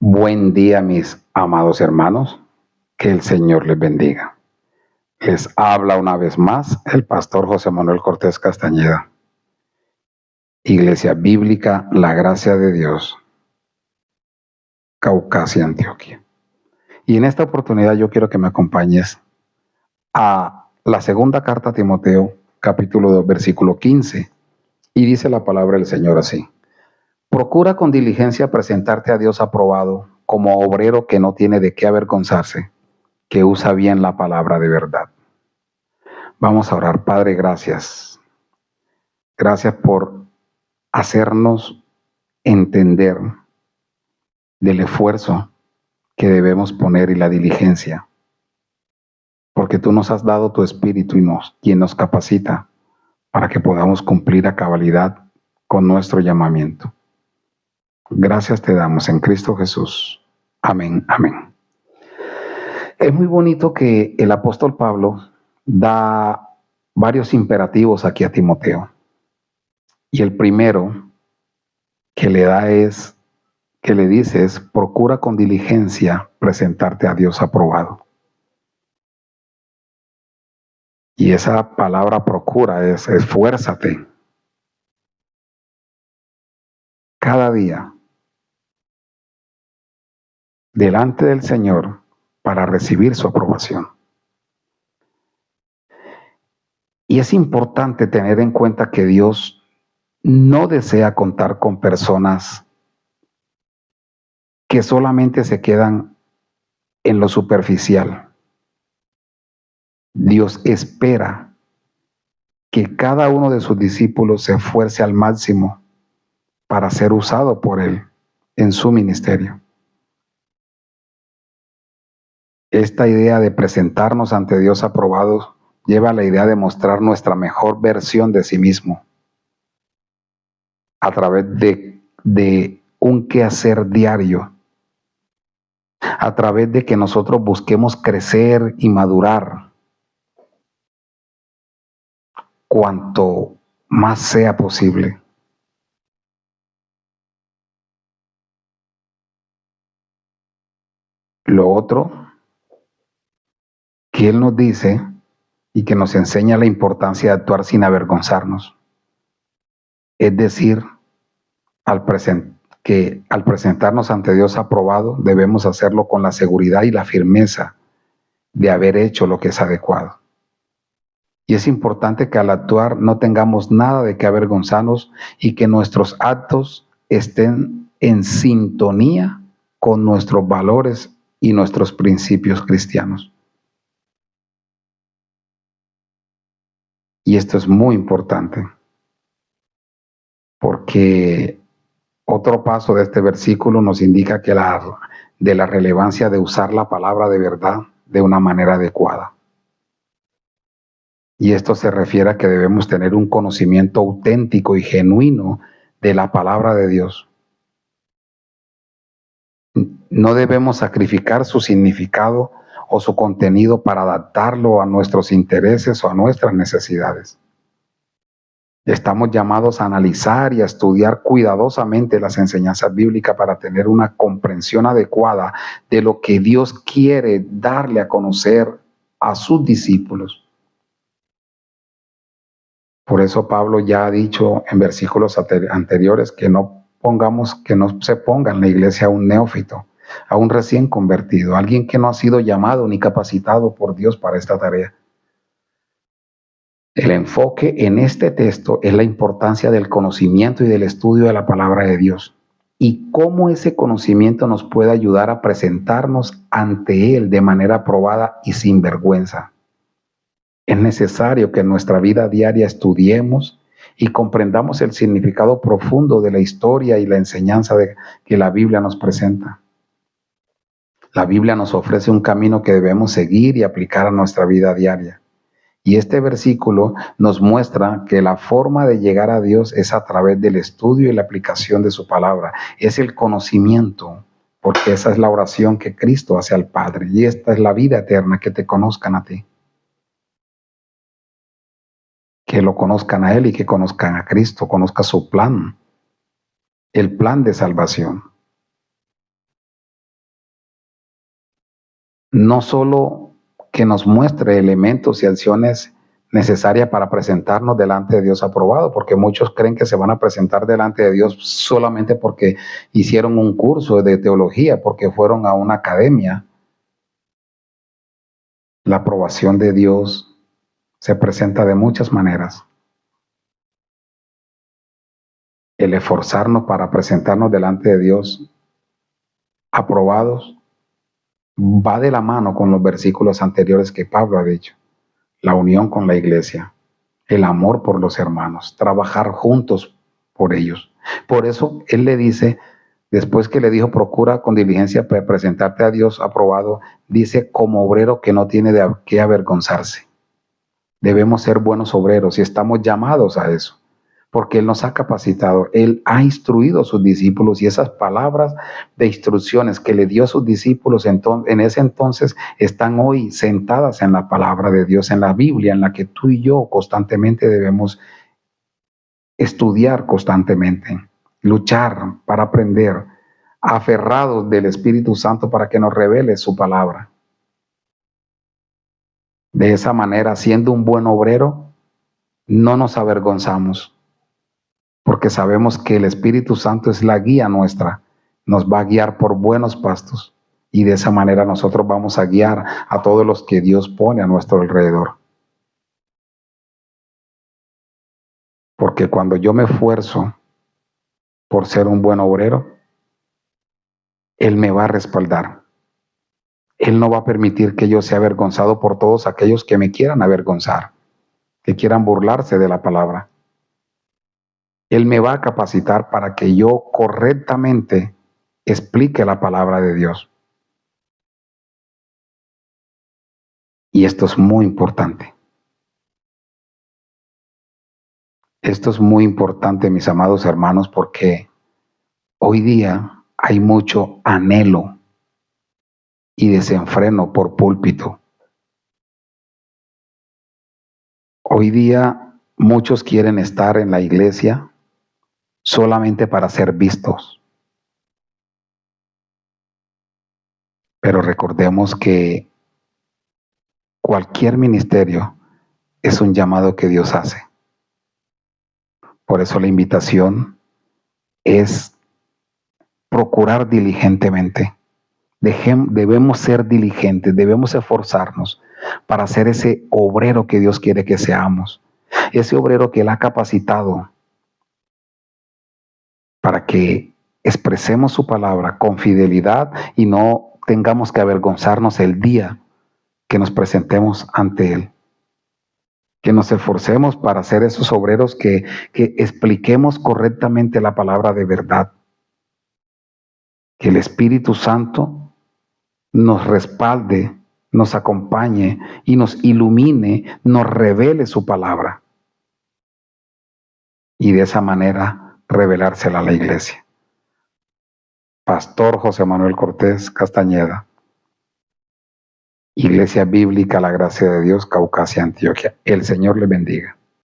Buen día, mis amados hermanos. Que el Señor les bendiga. Les habla una vez más el pastor José Manuel Cortés Castañeda. Iglesia Bíblica La Gracia de Dios, Caucasia, Antioquia. Y en esta oportunidad yo quiero que me acompañes a la segunda carta a Timoteo, capítulo 2, versículo 15. Y dice la palabra del Señor así: procura con diligencia presentarte a Dios aprobado, como obrero que no tiene de qué avergonzarse, que usa bien la palabra de verdad. Vamos a orar. Padre, gracias. Gracias por hacernos entender del esfuerzo que debemos poner y la diligencia, porque tú nos has dado tu espíritu quien nos capacita para que podamos cumplir a cabalidad con nuestro llamamiento. Gracias te damos en Cristo Jesús. Amén, amén. Es muy bonito que el apóstol Pablo da varios imperativos aquí a Timoteo. Y el primero que le da que le dice es: procura con diligencia presentarte a Dios aprobado. Y esa palabra procura es esfuérzate cada día delante del Señor para recibir su aprobación. Y es importante tener en cuenta que Dios no desea contar con personas que solamente se quedan en lo superficial. Dios espera que cada uno de sus discípulos se esfuerce al máximo para ser usado por Él en su ministerio. Esta idea de presentarnos ante Dios aprobados lleva a la idea de mostrar nuestra mejor versión de sí mismo a través de un quehacer diario, a través de que nosotros busquemos crecer y madurar cuanto más sea posible. Lo otro que Él nos dice y que nos enseña la importancia de actuar sin avergonzarnos, es decir, que al presentarnos ante Dios aprobado, debemos hacerlo con la seguridad y la firmeza de haber hecho lo que es adecuado. Y es importante que al actuar no tengamos nada de qué avergonzarnos y que nuestros actos estén en sintonía con nuestros valores y nuestros principios cristianos. Y esto es muy importante, porque otro paso de este versículo nos indica que de la relevancia de usar la palabra de verdad de una manera adecuada. Y esto se refiere a que debemos tener un conocimiento auténtico y genuino de la palabra de Dios. No debemos sacrificar su significado o su contenido para adaptarlo a nuestros intereses o a nuestras necesidades. Estamos llamados a analizar y a estudiar cuidadosamente las enseñanzas bíblicas para tener una comprensión adecuada de lo que Dios quiere darle a conocer a sus discípulos. Por eso Pablo ya ha dicho en versículos anteriores que no se ponga en la iglesia a un neófito, a un recién convertido, a alguien que no ha sido llamado ni capacitado por Dios para esta tarea. El enfoque en este texto es la importancia del conocimiento y del estudio de la palabra de Dios y cómo ese conocimiento nos puede ayudar a presentarnos ante Él de manera aprobada y sin vergüenza. Es necesario que en nuestra vida diaria estudiemos y comprendamos el significado profundo de la historia y la enseñanza que la Biblia nos presenta. La Biblia nos ofrece un camino que debemos seguir y aplicar a nuestra vida diaria. Y este versículo nos muestra que la forma de llegar a Dios es a través del estudio y la aplicación de su palabra. Es el conocimiento, porque esa es la oración que Cristo hace al Padre. Y esta es la vida eterna, que te conozcan a ti. Que lo conozcan a Él y que conozcan a Cristo, conozcan su plan, el plan de salvación. no solo que nos muestre elementos y acciones necesarias para presentarnos delante de Dios aprobado, porque muchos creen que se van a presentar delante de Dios solamente porque hicieron un curso de teología, porque fueron a una academia. La aprobación de Dios se presenta de muchas maneras. El esforzarnos para presentarnos delante de Dios aprobados va de la mano con los versículos anteriores que Pablo ha dicho. La unión con la iglesia, el amor por los hermanos, trabajar juntos por ellos. Por eso él le dice, después que le dijo, procura con diligencia presentarte a Dios aprobado, dice, como obrero que no tiene de qué avergonzarse. Debemos ser buenos obreros y estamos llamados a eso, porque Él nos ha capacitado, Él ha instruido a sus discípulos y esas palabras de instrucciones que le dio a sus discípulos en ese entonces están hoy sentadas en la palabra de Dios, en la Biblia, en la que tú y yo constantemente debemos estudiar constantemente, luchar para aprender, aferrados del Espíritu Santo para que nos revele su palabra. De esa manera, siendo un buen obrero, no nos avergonzamos, porque sabemos que el Espíritu Santo es la guía nuestra, nos va a guiar por buenos pastos y de esa manera nosotros vamos a guiar a todos los que Dios pone a nuestro alrededor. Porque cuando yo me esfuerzo por ser un buen obrero, Él me va a respaldar. Él no va a permitir que yo sea avergonzado por todos aquellos que me quieran avergonzar, que quieran burlarse de la palabra. Él me va a capacitar para que yo correctamente explique la palabra de Dios. Y esto es muy importante. Esto es muy importante, mis amados hermanos, porque hoy día hay mucho anhelo y desenfreno por púlpito. Hoy día muchos quieren estar en la iglesia solamente para ser vistos. Pero recordemos que cualquier ministerio es un llamado que Dios hace. Por eso la invitación es procurar diligentemente. Debemos ser diligentes, debemos esforzarnos para ser ese obrero que Dios quiere que seamos. Ese obrero que Él ha capacitado para que expresemos su palabra con fidelidad y no tengamos que avergonzarnos el día que nos presentemos ante Él. Que nos esforcemos para ser esos obreros que expliquemos correctamente la palabra de verdad. Que el Espíritu Santo nos respalde, nos acompañe y nos ilumine, nos revele su palabra. Y de esa manera revelársela a la iglesia. Pastor José Manuel Cortés Castañeda, Iglesia Bíblica La Gracia de Dios, Caucasia, Antioquia. El Señor le bendiga.